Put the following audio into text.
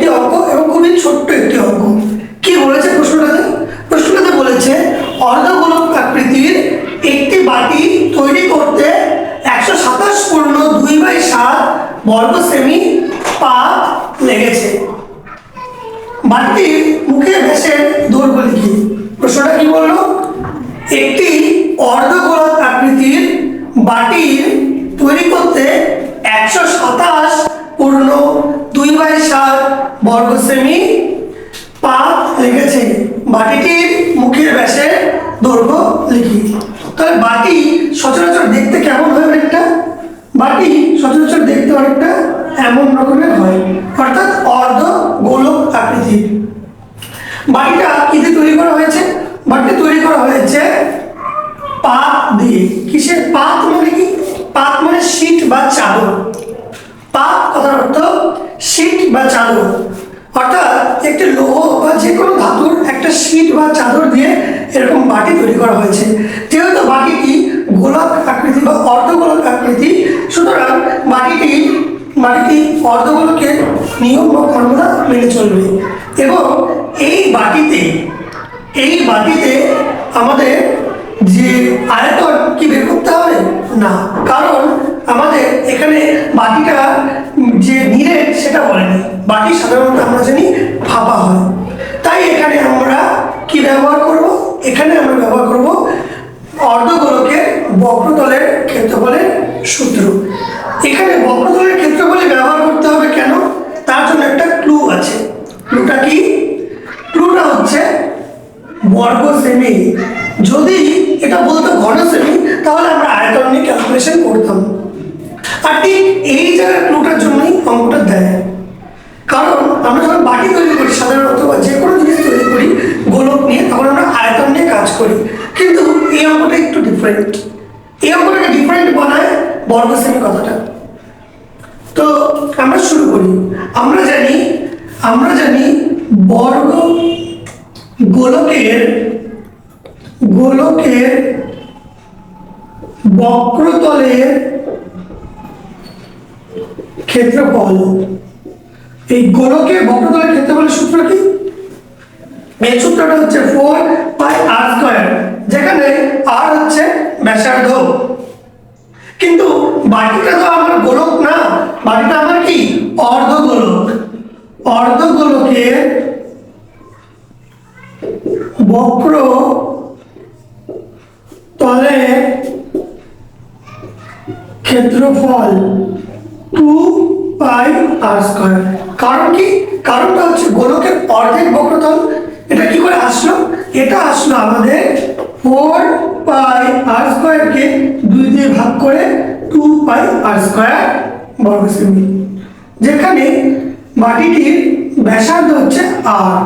একটি অঙ্ক এবং খুবই ছোট্ট একটি অঙ্ক। কি বলেছে প্রশ্নটাতে? প্রশ্নটাতে বলেছে অর্ধগোলক আকৃতির একটি বাটি তৈরি করতে 127 পূর্ণ 2/7 বর্গ সেমি পাত লেগেছে। বাটির মুখে ব্যাসের দৈর্ঘ্য লিখি। প্রশ্নটা কি বললো? একটি অর্ধগোলক আকৃতির বাটির তৈরি করতে 127 পূর্ণ 2/7 বর্গ সেমি পাত লেগেছে। বাটিটির মুখের ব্যাসের দৈর্ঘ্য লিখি। তাহলে বাটি সচরাচর দেখতে কেমন হয়? অনেকটা বাটি সচরাচর দেখতে অনেকটা এমন রকমের হয়, অর্থাৎ অর্ধ গোলক আকৃতির। বাটিটা কি দিয়ে তৈরি করা হয়েছে? বাটিটা তৈরি করা হয়েছে পাত দিয়ে। কিসের পাত? মানে কি? পাত মানে শীট বা চাদর। পাত কথার অর্থ শীট বা চাদর, অর্থাৎ একটি লৌহ বা যে কোনো ধাতুর একটা শীট বা চাদর দিয়ে এরকম বাটি তৈরি করা হয়েছে। যেহেতু বাটিটি গোলক আকৃতি বা অর্ধগোলক আকৃতি, সুতরাং বাটিটি অর্ধগোলকের নিয়ম বা ফর্মুলা মেনে চলবে। এবং এই বাটিতে আমাদের যে আয়তন কি বের করতে হবে না, কারণ আমাদের এখানে বাটিটা যে নিরেট সেটা বলেনি। বাটি সাধারণত আমরা জানি ফাঁপা হয়, তাই এখানে আমরা কি ব্যবহার করব? এখানে আমরা ব্যবহার করব অর্ধগোলকের বক্রতলের ক্ষেত্রফলের সূত্র। এখানে বক্রতলের ক্ষেত্রফলে ব্যবহার করতে হবে কেন? তার জন্য একটা ক্লু আছে। ক্লুটা কি? ক্লুটা হচ্ছে বর্গ সেমি। যদি এটা বলতো ঘন সেমি, তাহলে আমরা আয়তন নিয়ে ক্যালকুলেশন করতাম। আর ঠিক এই জায়গার ক্লুটার জন্যই অঙ্কটা দেয়। কারণ আমরা যখন বাটি তৈরি করি সাধারণত, বা যে কোনো জিনিস তৈরি করি গোলক নিয়ে, তখন আমরা আয়তন নিয়ে কাজ করি। কিন্তু এই অঙ্কটা একটু ডিফারেন্ট। এই অঙ্কটাকে ডিফারেন্ট বানায় বর্গ সেমি কথাটা। তো আমরা শুরু করি। আমরা জানি বর্গ গোলকের বক্রতলের ক্ষেত্রফল। এই গোলকের বক্রতলের ক্ষেত্রফলের সূত্র কি? এই সূত্রটা হচ্ছে 4πr², যেখানে r হচ্ছে ব্যাসার্ধ। কিন্তু বাটিটা তো আমার গোলক না, বাটিটা আমার কি? অর্ধগোলক। অর্ধগোলকের বক্র তলের ক্ষেত্রফল 2πr²। কারণ কি? কারণটা হচ্ছে গোলকের অর্ধেক বক্রতল। এটা কি করে আসলো? এটা আসলো আমাদের 4πr² কে 2 দিয়ে ভাগ করে 2πr² বর্গ সেমি, যেখানে বাটিটির ব্যাসার্ধ হচ্ছে r।